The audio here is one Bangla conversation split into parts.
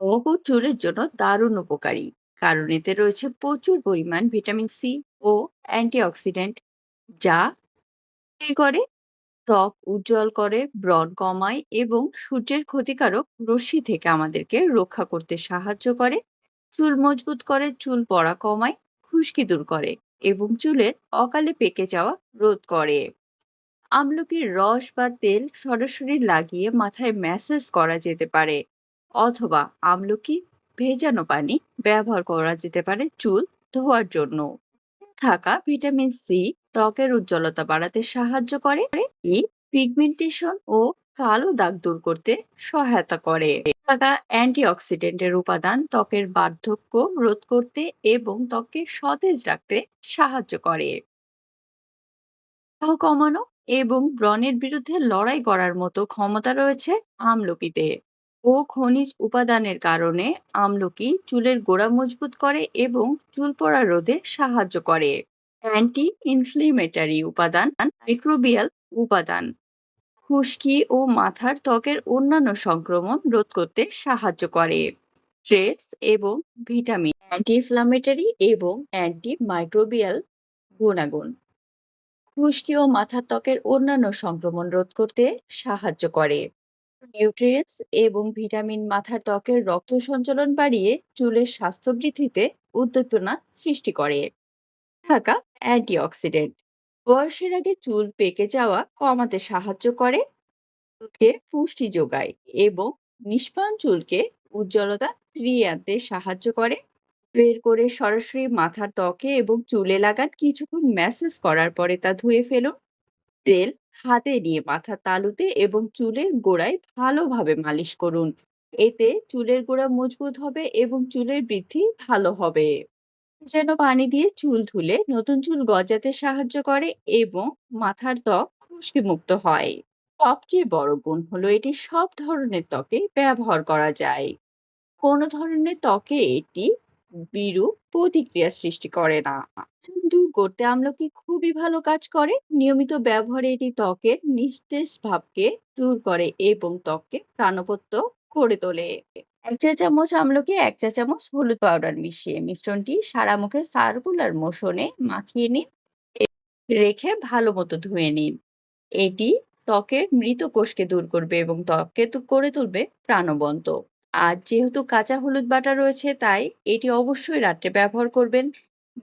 মহু চুলের জন্য দারুণ উপকারী, কারণ এতে রয়েছে প্রচুর পরিমাণ ভিটামিন সি ও অ্যান্টিঅক্সিডেন্ট, যা কি করে ত্বক উজ্জ্বল করে, ব্রণ কমায় এবং সূর্যের ক্ষতিকারক রশ্মি থেকে আমাদেরকে রক্ষা করতে সাহায্য করে। চুল মজবুত করে, চুল পড়া কমায়, খুশকি দূর করে এবং চুলের অকালে পেকে যাওয়া রোধ করে। আমলকির রস বা তেল সরাসরি লাগিয়ে মাথায় ম্যাসাজ করা যেতে পারে, অথবা আমলকি ভেজানো পানি ব্যবহার করা যেতে পারে চুল ধোয়ার জন্য। থাকা ভিটামিন সি ত্বকের উজ্জ্বলতা বাড়াতে সাহায্য করে, এই পিগমেন্টেশন ও কালো দাগ দূর করতে সহায়তা করে। থাকা অ্যান্টিঅক্সিডেন্টের উপাদান ত্বকের বার্ধক্য রোধ করতে এবং ত্বককে সতেজ রাখতে সাহায্য করে। দাহ কমানো এবং ব্রণের বিরুদ্ধে লড়াই করার মতো ক্ষমতা রয়েছে আমলকিতে। ও খনিজ উপাদানের কারণে আমলকি চুলের গোড়া মজবুত করে এবং চুল পড়া রোধে সাহায্য করে। অ্যান্টি ইনফ্লেমেটরি উপাদান, মাইক্রোবিয়াল উপাদান খুশকি ও মাথার ত্বকের অন্যান্য সংক্রমণ রোধ করতে সাহায্য করে। স্ট্রেস এবং ভিটামিন, অ্যান্টি ইনফ্লামেটরি এবং অ্যান্টি মাইক্রোবিয়াল গুণাগুণ খুশকি ও মাথার ত্বকের অন্যান্য সংক্রমণ রোধ করতে সাহায্য করে। নিউট্রিয়েন্টস এবং ভিটামিন মাথার ত্বকের রক্ত সঞ্চালন বাড়িয়ে চুলের স্বাস্থ্য বৃদ্ধিতে উদ্দীপনা সৃষ্টি করে। থাকা অ্যান্টিঅক্সিডেন্ট বয়সের আগে চুল পেকে যাওয়া কমাতে সাহায্য করে, চুলকে পুষ্টি যোগায় এবং নিষ্পান চুলকে উজ্জ্বলতা ফিরিয়ে আনতে সাহায্য করে। বের করে সরাসরি মাথার ত্বকে এবং চুলে লাগান, কিছুক্ষণ ম্যাসেজ করার পরে তা ধুয়ে ফেলুন। তেল হাতে নিয়ে মাথার তালুতে এবং চুলের গোড়ায় ভালোভাবে মালিশ করুন। এতে চুলের গোড়া মজবুত হবে এবং চুলের বৃদ্ধি ভালো হবে। যেন পানি দিয়ে চুল ধুলে নতুন চুল গজাতে সাহায্য করে এবং মাথার ত্বক খুশকি মুক্ত হয়। সবচেয়ে বড় গুণ হলো এটি সব ধরনের ত্বকে ব্যবহার করা যায়। কোনো ধরনের ত্বকে এটি বিরূপ প্রতিক্রিয়া সৃষ্টি করে না। চুল দূর করতে আমলকি খুবই ভালো কাজ করে। নিয়মিত ব্যবহারে এটি ত্বকের নিস্তেজ ভাবকে দূর করে এবং ত্বককে প্রাণবন্ত করে তোলে। 1 চা চামচ আমলকি 1 চা চামচ হলুদ পাউডার মিশিয়ে মিশ্রণটি সারা মুখে সার্কুলার মোশনে মাখিয়ে নিন, রেখে ভালো মতো ধুয়ে নিন। এটি ত্বকের মৃত কোষকে দূর করবে এবং ত্বককে করে তুলবে প্রাণবন্ত। আর যেহেতু কাঁচা হলুদ বাটা রয়েছে, তাই এটি অবশ্যই রাত্রে ব্যবহার করবেন।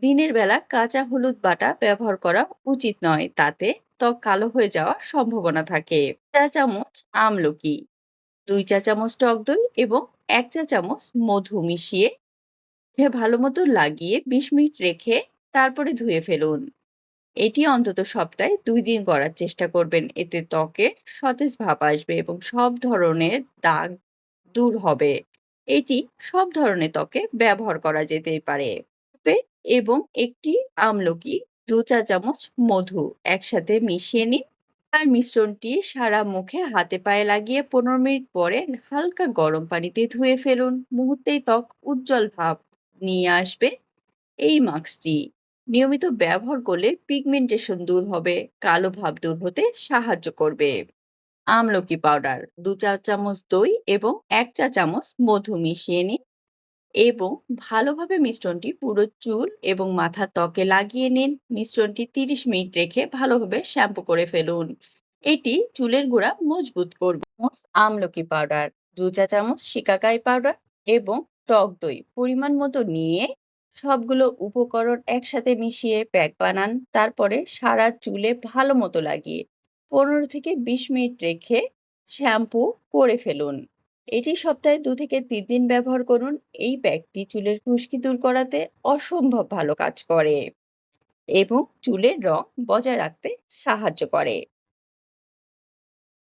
দিনের বেলা কাঁচা হলুদ বাটা ব্যবহার করা উচিত নয়, তাতে ত্বক কালো হয়ে যাওয়ার সম্ভাবনা থাকে। 1 চা চামচ আমলকি, 2 চা চামচ টক দই এবং 1 চা চামচ মধু মিশিয়ে ভালো মতো লাগিয়ে 20 মিনিট রেখে তারপরে ধুয়ে ফেলুন। এটি অন্তত সপ্তাহে 2 দিন করার চেষ্টা করবেন। এতে ত্বকে সতেজ ভাব আসবে এবং সব ধরনের দাগ দূর হবে। এটি সব ধরনের ত্বকে ব্যবহার করা যেতে পারে। এবং একটি আমলকি, 2 চা চামচ মধু একসাথে মিশিয়ে নিন। আর মিশ্রণটি সারা মুখে হাতে পায়ে লাগিয়ে 15 মিনিট পরে হালকা গরম পানিতে ধুয়ে ফেলুন। মুহূর্তেই ত্বক উজ্জ্বল ভাব নিয়ে আসবে। এই মাস্কটি নিয়মিত ব্যবহার করলে পিগমেন্টেশন দূর হবে, কালো ভাব দূর হতে সাহায্য করবে। আমলকি পাউডার, 2 চা চামচ দই এবং 1 চা চামচ মধু মিশিয়ে নিন এবং ভালোভাবে মিশ্রণটি পুরো চুল এবং মাথার ত্বকে লাগিয়ে নিন। মিশ্রণটি 30 মিনিট রেখে ভালোভাবে শ্যাম্পু করে ফেলুন। এটি চুলের গোড়া মজবুত করবে। আমলকি পাউডার, 2 চা চামচ শিকাকাই পাউডার এবং টক দই পরিমাণ মতো নিয়ে সবগুলো উপকরণ একসাথে মিশিয়ে প্যাক বানান। তারপরে সারা চুলে ভালো মতো লাগিয়ে 15 থেকে 20 মিনিট রেখে শ্যাম্পু করে ফেলুন। এটি সপ্তাহে 2 থেকে 3 দিন ব্যবহার করুন। এই প্যাকটি চুলের খুশকি দূর করাতে অসম্ভব ভালো কাজ করে এবং চুলের রং বজায় রাখতে সাহায্য করে।